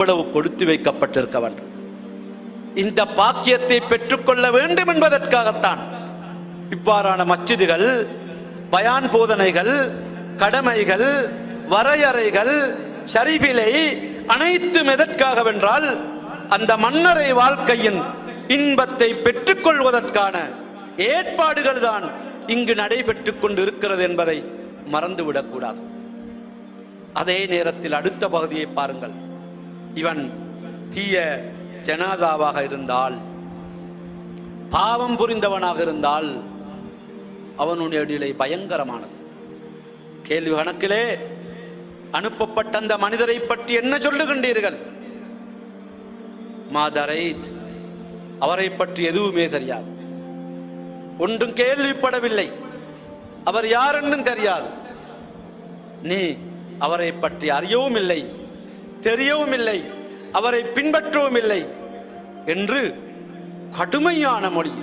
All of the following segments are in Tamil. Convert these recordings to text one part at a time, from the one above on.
இவ்வளவு கொடுத்து வைக்கப்பட்டிருக்க வேண்டும். இந்த பாக்கியத்தை பெற்றுக்கொள்ள வேண்டும் என்பதற்காகத்தான் இவ்வாறான மஸ்ஜிதுகள், பயான் போதனைகள், கடமைகள், வரையறைகள், ஷரீபிலை அனைத்தும் எதற்காகவென்றால் அந்த மன்னரை வாழ்க்கையின் இன்பத்தை பெற்றுக்கொள்வதற்கான ஏற்பாடுகள் தான் இங்கு நடைபெற்றுக் கொண்டு இருக்கிறது என்பதை மறந்துவிடக்கூடாது. அதே நேரத்தில் அடுத்த பகுதியை பாருங்கள். இவன் தீய ஜனாசாவாக இருந்தால், பாவம் புரிந்தவனாக இருந்தால் அவனுடைய நிலை பயங்கரமானது. கேள்வி கணக்கிலே அனுப்பப்பட்ட அந்த மனிதரை பற்றி என்ன சொல்லுகின்றீர்கள்? மாதரைத், அவரை பற்றி எதுவுமே தெரியாது, ஒன்றும் கேள்விப்படவில்லை, அவர் யார் என்றும் தெரியாது, நீ அவரை பற்றி அறியவும் இல்லை, தெரியவும் இல்லை, அவரை பின்பற்றவும் இல்லை என்று கடுமையான மொழி,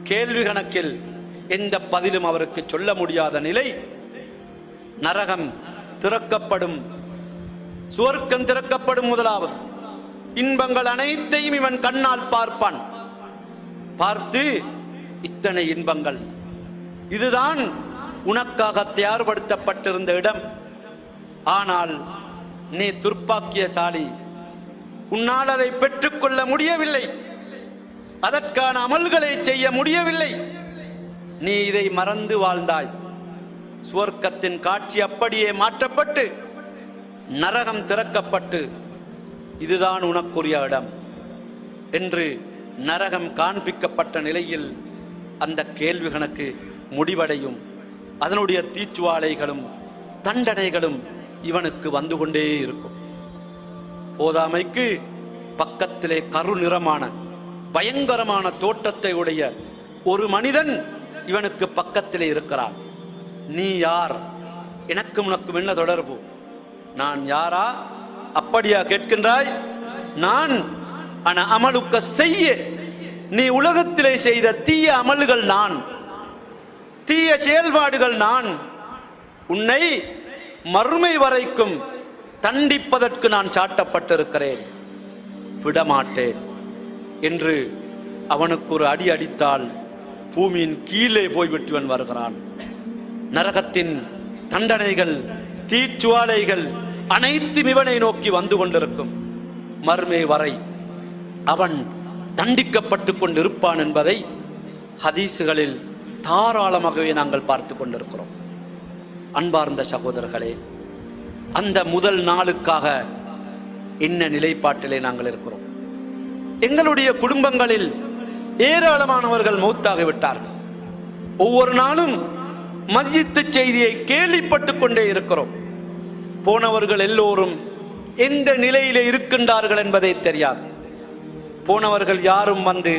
கேள்வி கணக்கில் எந்த பதிலும் அவருக்கு சொல்ல முடியாத நிலை. நரகம் திறக்கப்படும், சுவர்க்கம் திறக்கப்படும். முதலாவது இன்பங்கள் அனைத்தையும் இவன் கண்ணால் பார்ப்பான். பார்த்து இத்தனை இன்பங்கள், இதுதான் உனக்காக தயார்படுத்தப்பட்டிருந்த இடம், ஆனால் நீ துர்ப்பாக்கியசாலி, உன்னால் அதை பெற்றுக்கொள்ள முடியவில்லை, அதற்கான அமல்களை செய்ய முடியவில்லை, நீ இதை மறந்து வாழ்ந்தாய். சுவர்க்கத்தின் காட்சி அப்படியே மாற்றப்பட்டு நரகம் திறக்கப்பட்டு இதுதான் உனக்குரிய இடம் என்று நரகம் காண்பிக்கப்பட்ட நிலையில் அந்த கேள்வி கணக்கு முடிவடையும். அதனுடைய தீச்சுவாலைகளும் தண்டனைகளும் இவனுக்கு வந்து கொண்டே இருக்கும். போதாமைக்கு பக்கத்திலே கருநிறமான பயங்கரமான தோற்றத்தை உடைய ஒரு மனிதன் இவனுக்கு பக்கத்திலே இருக்கிறான். நீ யார்? எனக்கும் உனக்கும் என்ன தொடர்பு? நான் யாரா? அப்படியா கேட்கின்றாய்? நான் அமலுக்க செய்ய, நீ உலகத்திலே செய்த தீய அமல்கள் நான், தீய செயல்பாடுகள் நான், உன்னை மறுமை வரைக்கும் தண்டிப்பதற்கு நான் சாட்டப்பட்டிருக்கிறேன், விடமாட்டேன் என்று அவனுக்கு ஒரு அடி அடித்தால் பூமியின் கீழே போய்விட்டுவன் வருகிறான். நரகத்தின் தண்டனைகள், தீச்சுவாலைகள் அனைத்தும் இவனை நோக்கி வந்து கொண்டிருக்கும். மறுமை வரை அவன் தண்டிக்கப்பட்டு கொண்டிருப்பான் என்பதை ஹதீசுகளில் தாராளமாகவே நாங்கள் பார்த்து கொண்டிருக்கிறோம். அன்பார்ந்த சகோதரர்களே, அந்த முதல் நாளுக்காக என்ன நிலைப்பாட்டிலே நாங்கள் இருக்கிறோம்? எங்களுடைய குடும்பங்களில் ஏராளமானவர்கள் மௌத்தாகிவிட்டார்கள். ஒவ்வொரு நாளும் மஸ்ஜித் செய்தியை கேள்விப்பட்டு கொண்டே இருக்கிறோம். போனவர்கள் எல்லோரும் எந்த நிலையிலே இருக்கின்றார்கள் என்பதை தெரியாது. போனவர்கள் யாரும் வந்து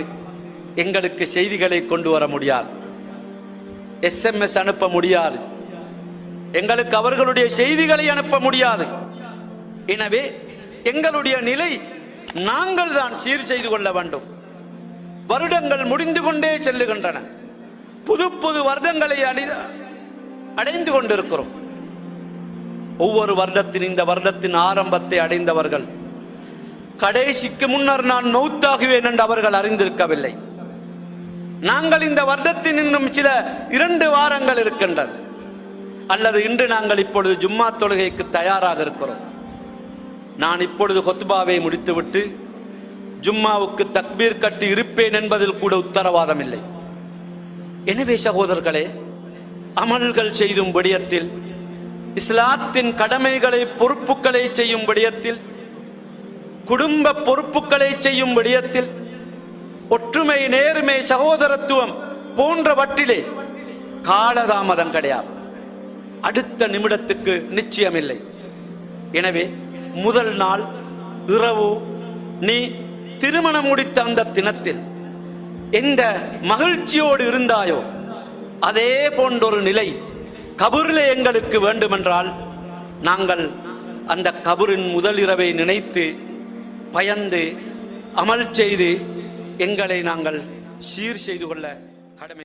எங்களுக்கு செய்திகளை கொண்டு வர முடியாது, SMS அனுப்ப முடியாது, எங்களுக்கு அவர்களுடைய செய்திகளை அனுப்ப முடியாது. எனவே எங்களுடைய நிலை நாங்கள் தான் சீர் செய்து கொள்ள வேண்டும். வருடங்கள் முடிந்து கொண்டே செல்லுகின்றன. புது புது வருடங்களை அடைந்து கொண்டிருக்கிறோம். ஒவ்வொரு வருடத்தின் இந்த வருடத்தின் ஆரம்பத்தை அடைந்தவர்கள் கடைசிக்கு முன்னர் நான் மௌத்தாகுவேன் என்று அவர்கள் அறிந்திருக்கவில்லை. நாங்கள் இந்த வருடத்தின் இன்னும் சில 2 வாரங்கள் இருக்கின்றன, அல்லது இன்று நாங்கள் இப்பொழுது ஜும்மா தொழுகைக்கு தயாராக இருக்கிறோம். நான் இப்பொழுது ஹுத்பாவை முடித்துவிட்டு ஜும்மாவுக்கு தக்பீர் கட்டி இருப்பேன் என்பதில் கூட உத்தரவாதம் இல்லை. எனவே சகோதரர்களே, அமல்கள் செய்யும் விடயத்தில், இஸ்லாத்தின் கடமைகளை பொறுப்புகளை செய்யும் விடயத்தில், குடும்ப பொறுப்புகளை செய்யும் விடயத்தில், ஒற்றுமை, நேர்மை, சகோதரத்துவம் போன்றவற்றிலே காலதாமதம் கிடையாது. அடுத்த நிமிடத்துக்கு நிச்சயமில்லை. எனவே முதல் நாள் இரவு நீ திருமணம் முடித்த அந்த தினத்தில் எந்த மகிழ்ச்சியோடு இருந்தாயோ அதே போன்றொரு நிலை கபூரிலே எங்களுக்கு வேண்டுமென்றால் நாங்கள் அந்த கபூரின் முதல் இரவை நினைத்து பயந்து அமல் செய்து எங்களை நாங்கள் சீர் செய்து கொள்ள கடமை.